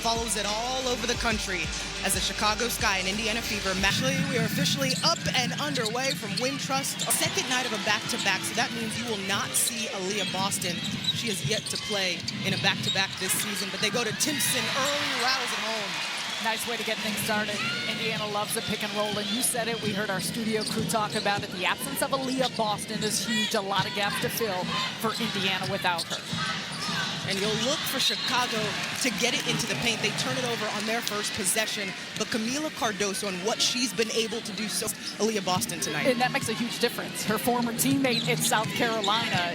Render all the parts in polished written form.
follows it all over the country as the Chicago Sky and Indiana Fever match. We are officially up and underway from Wintrust. Second night of a back-to-back, so that means you will not see Aaliyah Boston. She has yet to play in a back-to-back this season, but they go to Timpson early, rattles it home. Nice way to get things started. Indiana loves the pick and roll, and you said it. We heard our studio crew talk about it. The absence of Aaliyah Boston is huge. A lot of gaps to fill for Indiana without her. And you'll look for Chicago to get it into the paint. They turn it over on their first possession. But Camila Cardoso and what she's been able to do so, Aaliyah Boston tonight. And that makes a huge difference. Her former teammate in South Carolina,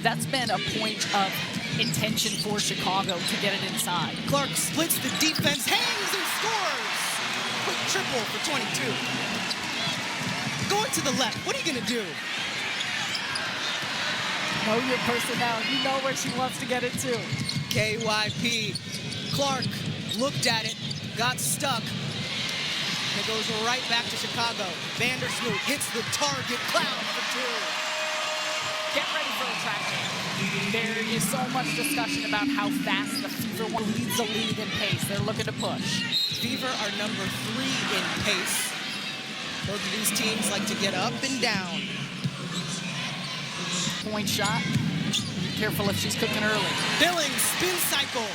that's been a point of intention for Chicago to get it inside. Clark splits the defense, hangs and scores. Quick triple for 22. Going to the left, what are you gonna do? Know your personnel. You know where she wants to get it to. KYP. Clark looked at it, got stuck. And it goes right back to Chicago. Vandersloot hits the target. Cloud for two. Get ready for a track game. There is so much discussion about how fast the Fever leads the league in pace. They're looking to push. Fever are number 3 in pace. Both of these teams like to get up and down. Point shot. Be careful if she's cooking early. Billings, spin cycle.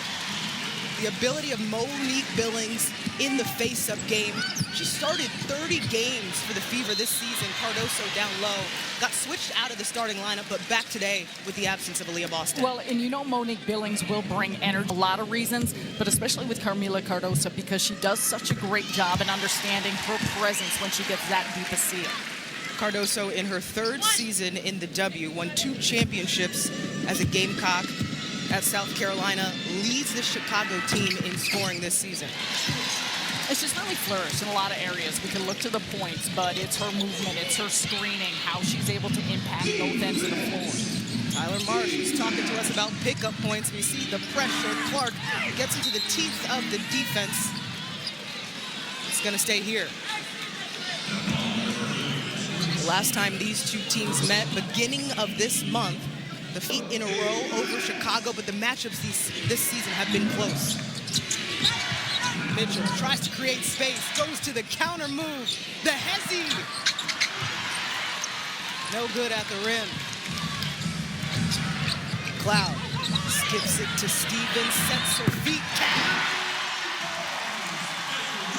The ability of Monique Billings in the face-up game. She started 30 games for the Fever this season. Cardoso down low. Got switched out of the starting lineup, but back today with the absence of Aaliyah Boston. Well, and you know Monique Billings will bring energy. A lot of reasons, but especially with Camila Cardoso because she does such a great job in understanding her presence when she gets that deep a seal. Cardoso, in her 3rd season in the W, won 2 championships as a Gamecock at South Carolina, leads the Chicago team in scoring this season. And she's really flourished in a lot of areas. We can look to the points, but it's her movement, it's her screening, how she's able to impact both ends of the floor. Tyler Marsh was talking to us about pickup points. We see the pressure. Clark gets into the teeth of the defense. It's going to stay here. The last time these two teams met, beginning of this month, the 8 in a row over Chicago, but the matchups this season have been close. Mitchell tries to create space, goes to the counter move. The Hezzy. No good at the rim. Cloud skips it to Stevens, sets her feet.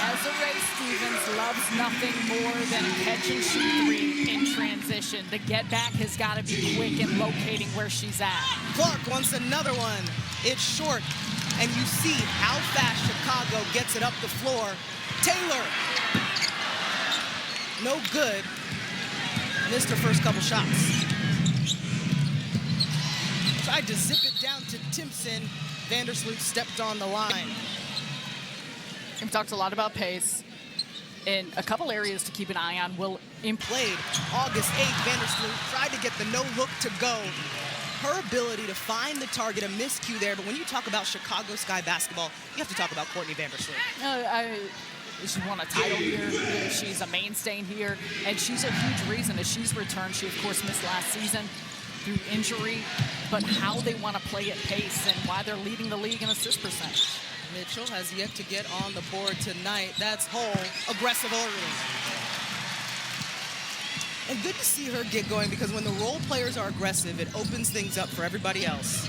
Desiree Stevens loves nothing more than a catch-and-shoot 3 in transition. The get-back has got to be quick in locating where she's at. Clark wants another one. It's short, and you see how fast Chicago gets it up the floor. Taylor, no good. Missed her first couple shots. Tried to zip it down to Timpson. Vandersloot stepped on the line. We've talked a lot about pace, and a couple areas to keep an eye on will played August 8th. Vandersloot tried to get the no look to go. Her ability to find the target, a miscue there, but when you talk about Chicago Sky basketball, you have to talk about Courtney Vandersloot. She won a title here. She's a mainstay here, and she's a huge reason as she's returned. She, of course, missed last season through injury, but how they want to play at pace and why they're leading the league in assist percentage. Mitchell has yet to get on the board tonight. That's Hull, aggressive ordering. And good to see her get going because when the role players are aggressive, it opens things up for everybody else.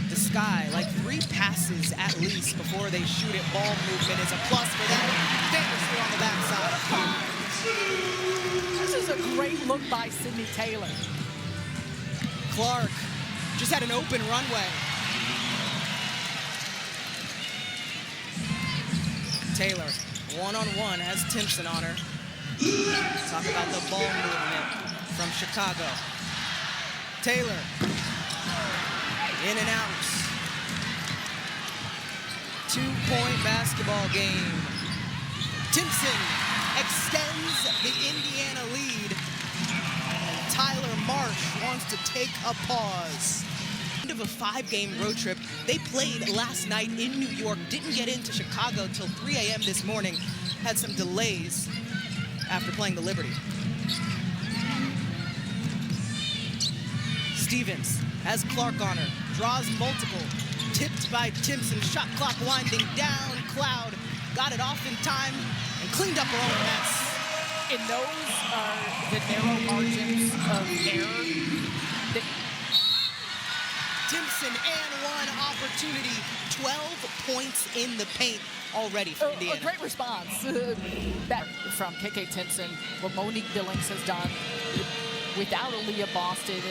The Sky, like 3 passes at least before they shoot it. Ball movement is a plus for them. Vandersloot on the backside. This is a great look by Sydney Taylor. Clark just had an open runway. Taylor, one-on-one, has Timpson on her. Talk about the ball movement from Chicago. Taylor, in and out. 2-point basketball game. Timpson extends the Indiana lead. And Tyler Marsh wants to take a pause. Of a 5-game road trip. They played last night in New York, didn't get into Chicago till 3 a.m. this morning, had some delays after playing the Liberty. Stevens has Clark on her, draws multiple, tipped by Timpson. Shot clock winding down. Cloud got it off in time and cleaned up her own mess. And those are the narrow margins of error. Timpson and one opportunity. 12 points in the paint already for Indiana. A great response back from KK Timpson. What Monique Billings has done without Aaliyah Boston,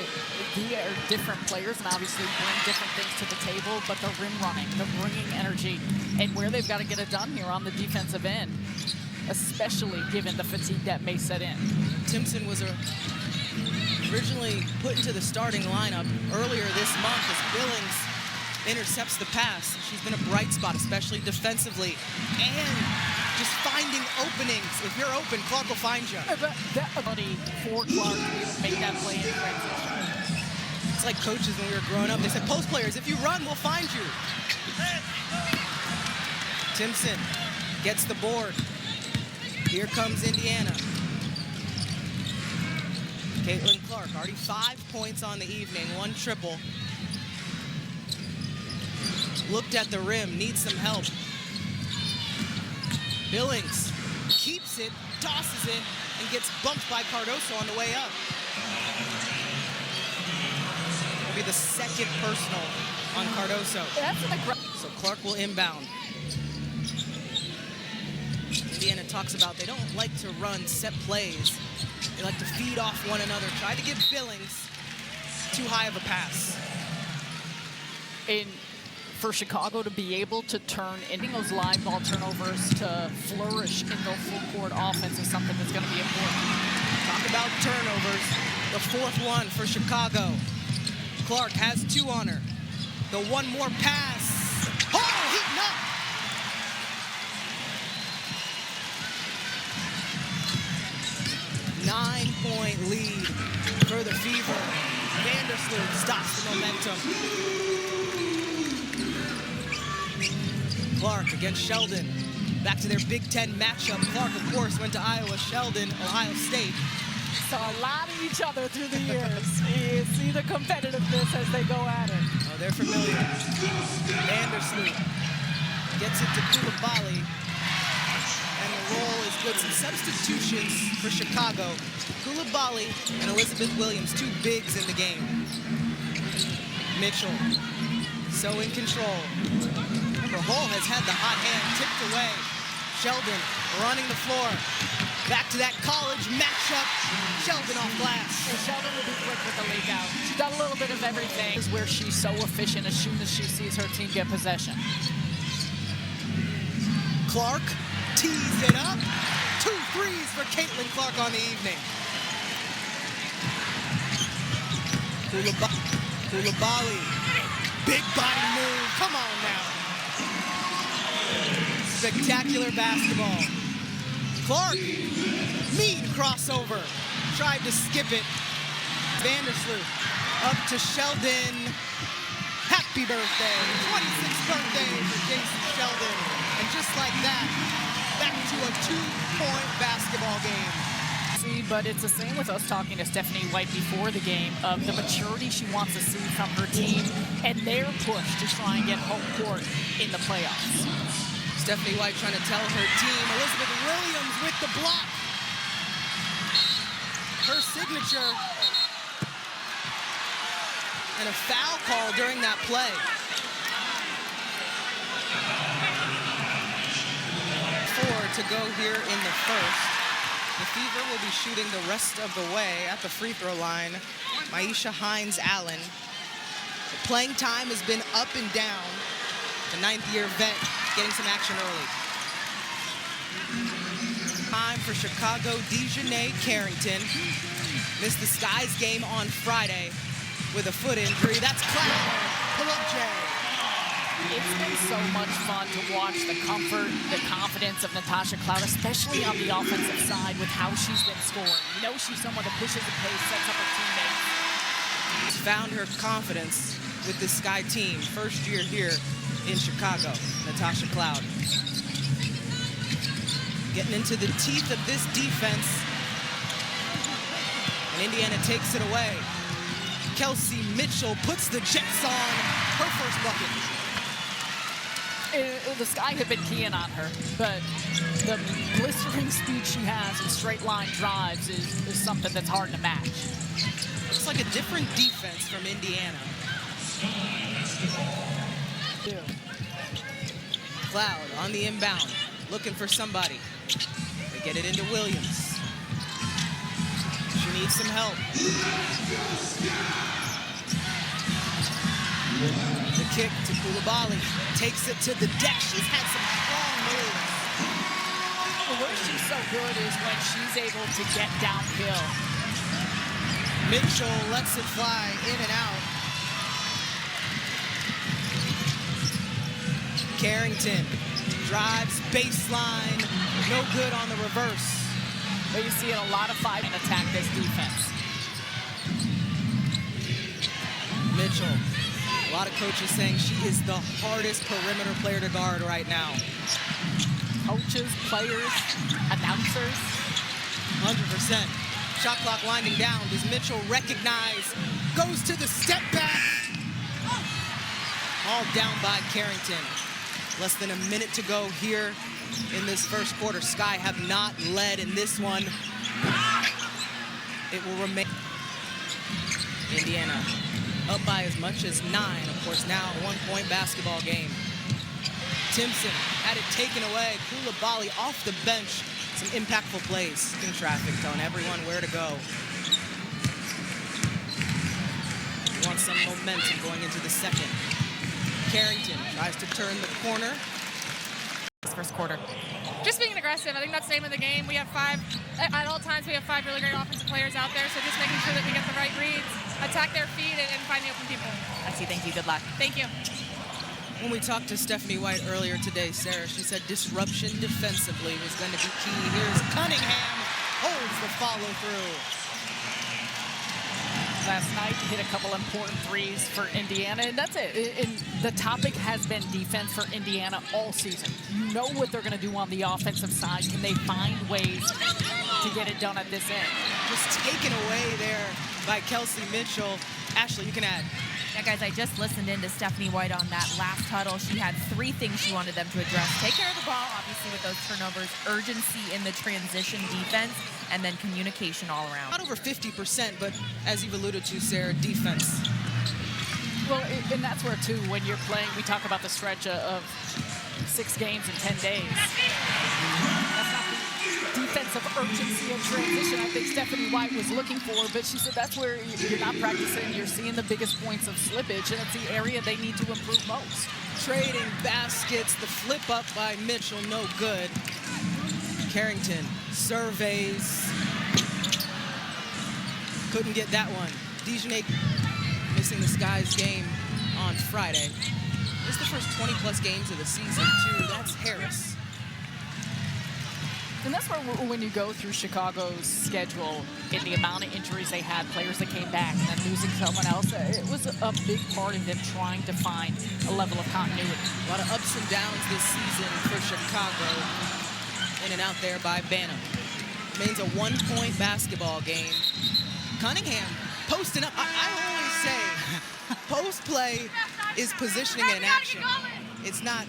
they are different players and obviously bring different things to the table, but they're rim running, they're bringing energy, and where they've got to get it done here on the defensive end, especially given the fatigue that may set in. Timpson was originally put into the starting lineup earlier this month as Billings intercepts the pass. She's been a bright spot, especially defensively, and just finding openings. If you're open, Clark will find you. That ability for Clark to make that play in transition. It's like coaches when we were growing up. They said, post players, if you run, we'll find you. Timpson gets the board. Here comes Indiana. Caitlin Clark, already 5 points on the evening, 1 triple. Looked at the rim, needs some help. Billings keeps it, tosses it, and gets bumped by Cardoso on the way up. It'll be the second personal on Cardoso. So Clark will inbound. Indiana talks about they don't like to run set plays. They like to feed off one another. Tried to give Billings too high of a pass. And for Chicago to be able to turn ending those live ball turnovers to flourish in the full court offense is something that's going to be important. Talk about turnovers. The 4th one for Chicago. Clark has 2 on her. The one more pass. Oh, heating up. Nine-point lead for the Fever. Vandersloot stops the momentum. Clark against Sheldon. Back to their Big Ten matchup. Clark, of course, went to Iowa. Sheldon, Ohio State. Saw a lot of each other through the years. You see the competitiveness as they go at it. Oh, they're familiar. Vandersloot gets it to Koulibaly. And the roll is good. Some substitutions for Chicago. Koulibaly and Elizabeth Williams, 2 bigs in the game. Mitchell, so in control. Remember, Hull has had the hot hand tipped away. Sheldon running the floor. Back to that college matchup. Sheldon off glass. And Sheldon will be quick with the leak out. She's done a little bit of everything. This is where she's so efficient as soon as she sees her team get possession. Clark tees it up. 2 threes for Caitlin Clark on the evening. Koulibaly. Big body move. Come on now. Spectacular basketball. Clark. Mean crossover. Tried to skip it. Vandersloot up to Sheldon. Happy birthday. 26th birthday for Jason Sheldon. And just like that, back to a 2-point basketball game. But it's the same with us talking to Stephanie White before the game of the maturity she wants to see from her team and their push to try and get home court in the playoffs. Stephanie White trying to tell her team. Elizabeth Williams with the block. Her signature. And a foul call during that play. 4 to go here in the first. The Fever will be shooting the rest of the way at the free throw line. Maisha Hines-Allen. The playing time has been up and down. The 9th-year vet getting some action early. Time for Chicago. Dejanay Carrington missed the Skies game on Friday with a foot injury. That's Cloud. Pull up Jay. It's been so much fun to watch the comfort, the confidence of Natasha Cloud, especially on the offensive side with how she's been scoring. You know she's someone that pushes the pace, sets up her teammates. She's found her confidence with the Sky team. First year here in Chicago, Natasha Cloud. Getting into the teeth of this defense. And Indiana takes it away. Kelsey Mitchell puts the Jets on her first bucket. The Sky had been keying on her, but the blistering speed she has in straight line drives is something that's hard to match. Looks like a different defense from Indiana. Yeah. Cloud on the inbound, looking for somebody. They get it into Williams. She needs some help. The kick to Koulibaly, takes it to the deck. She's had some strong moves. Where she's so good is when she's able to get downhill. Mitchell lets it fly in and out. Carrington drives baseline, no good on the reverse. But you see it a lot of fight and attack this defense. Mitchell, a lot of coaches saying she is the hardest perimeter player to guard right now. Coaches, players, announcers. 100%. Shot clock winding down. Does Mitchell recognize? Goes to the step back. All down by Carrington. Less than a minute to go here in this first quarter. Sky have not led in this one. It will remain. Indiana up by as much as 9. Of course, now a 1-point basketball game. Timpson had it taken away. Koulibaly off the bench. Some impactful plays in traffic, telling everyone where to go. We want some momentum going into the second. Carrington tries to turn the corner. This first quarter. Just being aggressive. I think that's the name of the game. We have 5, at all times, we have 5 really great offensive players out there, so just making sure that we get the right reads, attack their feet, and find the open people. I see. Thank you. Good luck. Thank you. When we talked to Stephanie White earlier today, Sarah, she said disruption defensively was going to be key. Here's Cunningham, holds the follow through. Last night hit a couple important threes for Indiana, and that's it. And the topic has been defense for Indiana all season. You know what they're going to do on the offensive side. Can they find ways to get it done at this end? Just taken away there by Kelsey Mitchell. Ashley, you can add. Yeah, guys, I just listened in to Stephanie White on that last huddle. She had 3 things she wanted them to address. Take care of the ball, obviously, with those turnovers, urgency in the transition defense, and then communication all around. Not over 50%, but as you've alluded to, Sarah, defense. Well, and that's where, too, when you're playing, we talk about the stretch of 6 games in 10 days. That's not the defensive urgency and transition I think Stephanie White was looking for, but she said that's where you're not practicing. You're seeing the biggest points of slippage, and it's the area they need to improve most. Trading baskets, the flip up by Mitchell, no good. Carrington surveys. Couldn't get that one. Dijonay missing the Sky's game on Friday. This is the first 20-plus games of the season, too. That's Harris. And that's where when you go through Chicago's schedule and the amount of injuries they had, players that came back and then losing someone else, it was a big part of them trying to find a level of continuity. A lot of ups and downs this season for Chicago. In and out there by Banham. Remains a 1-point basketball game. Cunningham posting up. I always say post play is positioning and action. It's not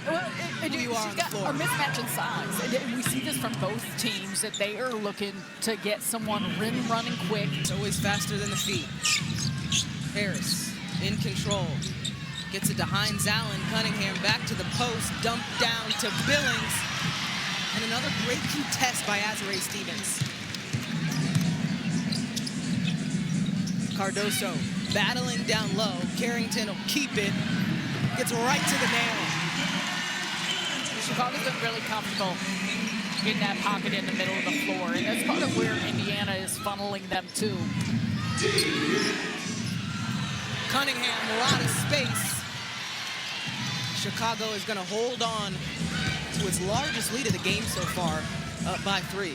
who you are on the floor. A mismatch in size. And we see this from both teams, that they are looking to get someone rim running quick. It's always faster than the feet. Harris in control. Gets it to Hines Allen. Cunningham back to the post. Dumped down to Billings. And another great contest by Azurá Stevens. Cardoso battling down low. Carrington will keep it. Gets right to the nail. Chicago's been really comfortable in that pocket in the middle of the floor, and that's part of where Indiana is funneling them to. Cunningham, a lot of space. Chicago is going to hold on to its largest lead of the game so far, up by 3.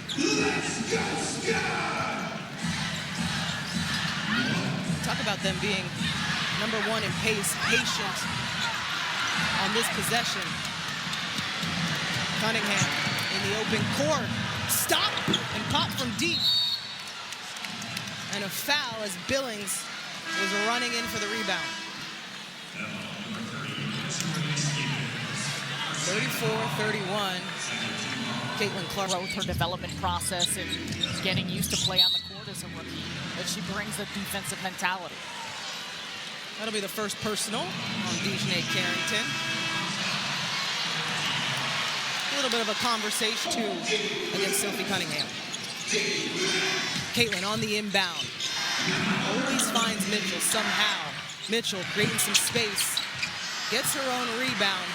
Talk about them being #1 in pace, patient on this possession. Cunningham in the open court. Stop and pop from deep. And a foul as Billings was running in for the rebound. 34-31. Caitlin Clark. Growth, her development process, and getting used to play on the court as a rookie, that she brings a defensive mentality. That'll be the first personal on Dejanay Carrington. A little bit of a conversation, too, against Sophie Cunningham. Caitlin on the inbound. Always finds Mitchell somehow. Mitchell creating some space. Gets her own rebound.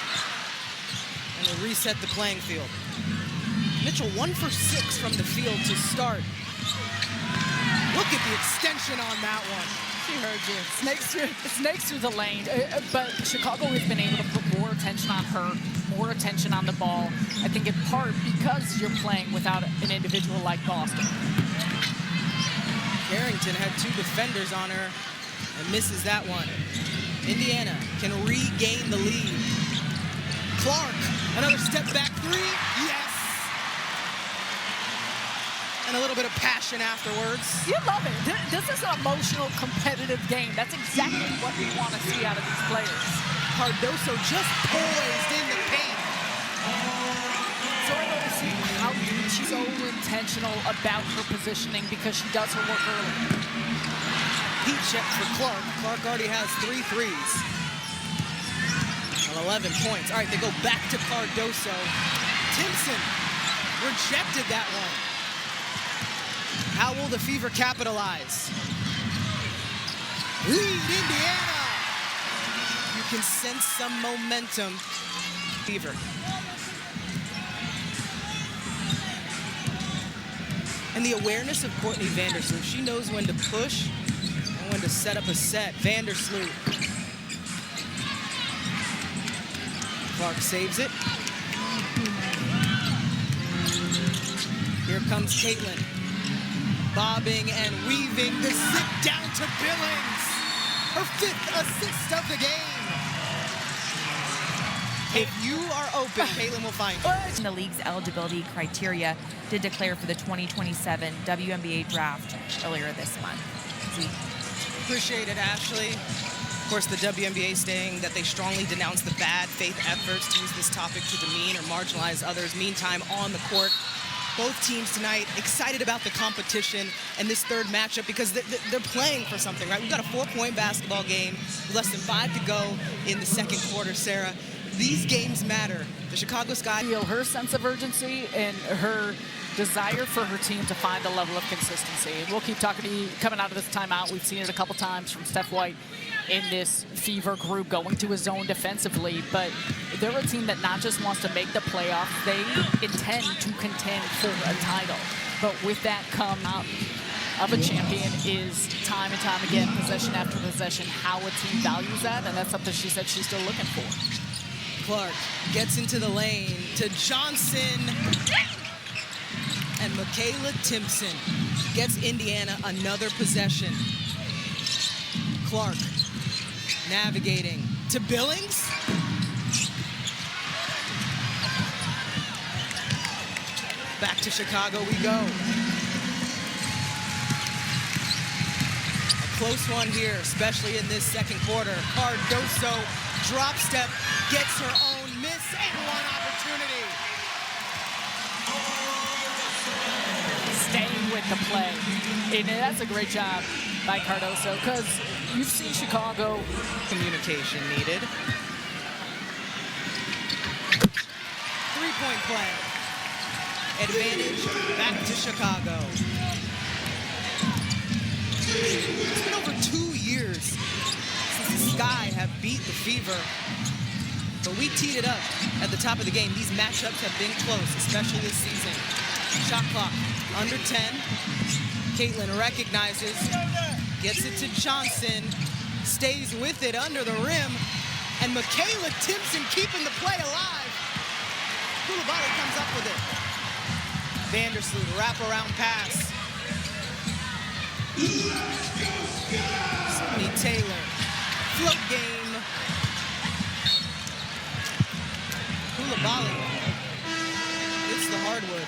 And they reset the playing field. Mitchell 1 for 6 from the field to start. Look at the extension on that one. She heard you. Snakes through the lane. But Chicago has been able to put more attention on her, more attention on the ball. I think in part because you're playing without an individual like Boston. Carrington had 2 defenders on her and misses that one. Indiana can regain the lead. Clark, another step back 3. Yes! And a little bit of passion afterwards. You love it. This is an emotional, competitive game. That's exactly what we want to see out of these players. Cardoso just poised in the paint. So I want to see how she's so intentional about her positioning because she does her work early. Heat check for Clark. Clark already has 3 threes. And 11 points. All right, they go back to Cardoso. Timpson rejected that one. How will the Fever capitalize? Lead Indiana! You can sense some momentum. Fever. And the awareness of Courtney Vandersloot. She knows when to push and when to set up a set. Vandersloot. Clark saves it. Here comes Caitlin. Bobbing and weaving the zip down to Billings. Her 5th assist of the game. If you are open, Caitlin will find you. The league's eligibility criteria did declare for the 2027 WNBA draft earlier this month. Appreciate it, Ashley. Of course, the WNBA saying that they strongly denounce the bad faith efforts to use this topic to demean or marginalize others. Meantime, on the court, both teams tonight excited about the competition and this third matchup because they're playing for something, right? We've got a 4-point basketball game, less than 5 to go in the second quarter, Sarah. These games matter. The Chicago Sky. Feel her sense of urgency and her desire for her team to find a level of consistency. And we'll keep talking to you coming out of this timeout. We've seen it a couple times from Steph White in this Fever group going to his zone defensively, but they're a team that not just wants to make the playoffs, they intend to contend for a title. But with that come out of a champion is time and time again, possession after possession, how a team values that, and that's something she said she's still looking for. Clark gets into the lane to Johnson, and Michaela Timpson gets Indiana another possession. Clark navigating to Billings. Back to Chicago we go. A close one here, especially in this second quarter. Cardoso drop step, gets her own miss and one opportunity. Staying with the play. And that's a great job by Cardoso because you've seen Chicago. Communication needed. 3-point play. Advantage back to Chicago. It's been over 2 years since the Sky have beat the Fever. But we teed it up at the top of the game. These matchups have been close, especially this season. Shot clock under 10. Caitlin recognizes, gets it to Johnson, stays with it under the rim, and Michaela Timpson keeping the play alive. Koulibaly comes up with it. Vandersloot, wraparound pass. Sydney Taylor, float game. Koulibaly, it's the hardwood.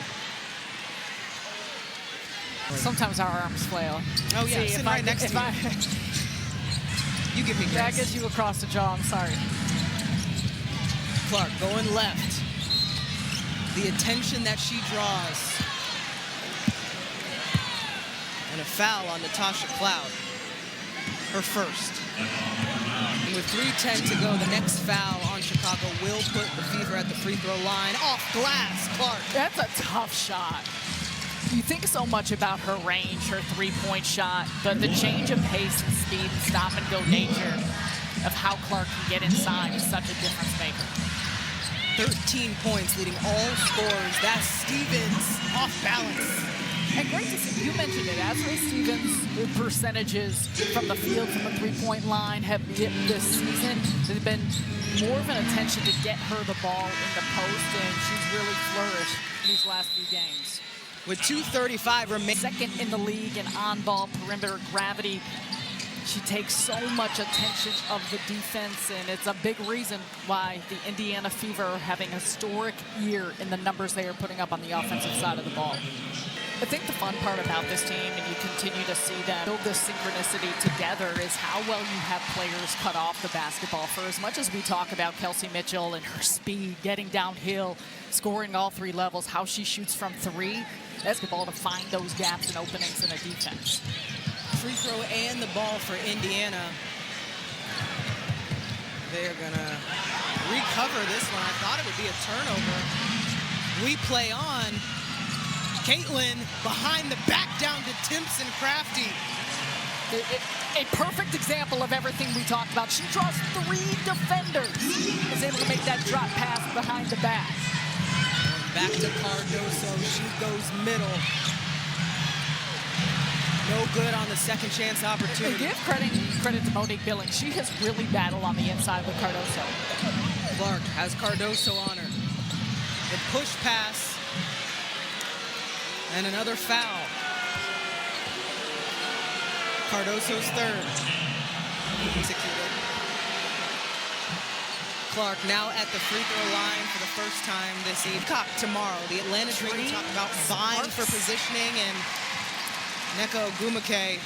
Sometimes our arms flail. Oh yeah, sitting right next to you. You give me grace. That gets you across the jaw, I'm sorry. Clark going left. The attention that she draws. And a foul on Natasha Cloud. Her first. And with 3:10 to go, the next foul on Chicago will put the Fever at the free throw line. Off glass, Clark. That's a tough shot. You think so much about her range, her three-point shot, but the change of pace and speed and stop-and-go nature of how Clark can get inside is such a difference maker. 13 points, leading all scorers. That's Stevens off balance. And great to see, you mentioned it, Azrae Stevens' percentages from the field, from the three-point line have dipped this season. There's been more of an attention to get her the ball in the post, and she's really flourished these last few games. With 2:35 remaining. Second in the league in on-ball perimeter gravity. She takes so much attention of the defense, and it's a big reason why the Indiana Fever are having a historic year in the numbers they are putting up on the offensive side of the ball. I think the fun part about this team, and you continue to see them build this synchronicity together, is how well you have players cut off the basketball. For as much as we talk about Kelsey Mitchell and her speed, getting downhill, scoring all three levels, how she shoots from three, basketball to find those gaps and openings in a defense. Free throw and the ball for Indiana. They're gonna recover this one. I thought it would be a turnover. We play on. Caitlin behind the back down to Timpson Crafty. A perfect example of everything we talked about. She draws three defenders. Is able to make that drop pass behind the back. Back to Cardoso. She goes middle. No good on the second chance opportunity. Give credit to Monique Billings. She has really battled on the inside with Cardoso. Clark has Cardoso on her. The push pass. And another foul. Cardoso's third. Executed. Clark now at the free throw line for the first time this evening. Tomorrow, the Atlanta Dream talk about vying for positioning, and Nneka Ogwumike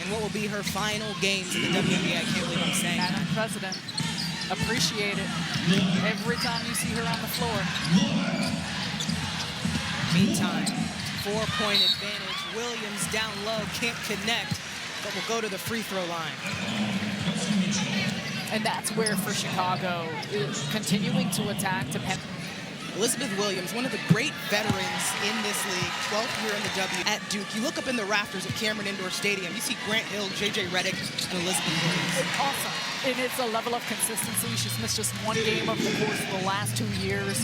and what will be her final games in the WNBA. I can't believe I'm saying that. Madam President, appreciate it every time you see her on the floor. Meantime, 4-point advantage. Williams down low, can't connect, but will go to the free throw line. And that's where, for Chicago, is continuing to attack to pen. Elizabeth Williams, one of the great veterans in this league, 12th year in the W at Duke. You look up in the rafters at Cameron Indoor Stadium, you see Grant Hill, J.J. Redick, and Elizabeth Williams. It's awesome. And it's a level of consistency. She's missed just one game over the course of the last 2 years.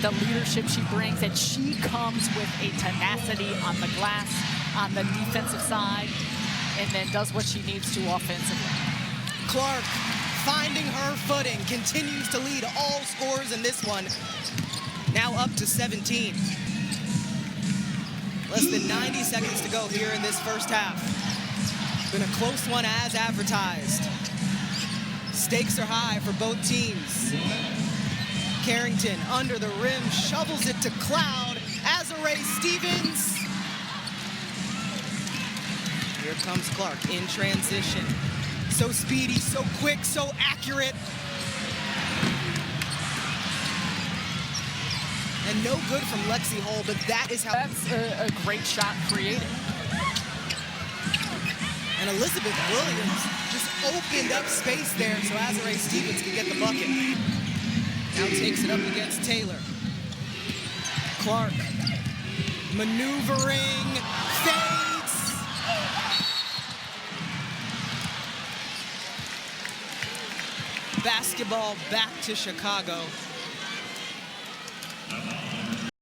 The leadership she brings, and she comes with a tenacity on the glass, on the defensive side, and then does what she needs to offensively. Clark, finding her footing, continues to lead all scorers in this one. Now up to 17. Less than 90 seconds to go here in this first half. Been a close one as advertised. Stakes are high for both teams. Carrington under the rim, shovels it to Cloud. Azrae Stevens. Here comes Clark in transition. So speedy, so quick, so accurate. And no good from Lexi Hull, but that is how... That's a great shot created. And Elizabeth Williams just opened up space there so Azrae Stevens can get the bucket. Now takes it up against Taylor. Clark maneuvering, fades. Basketball back to Chicago.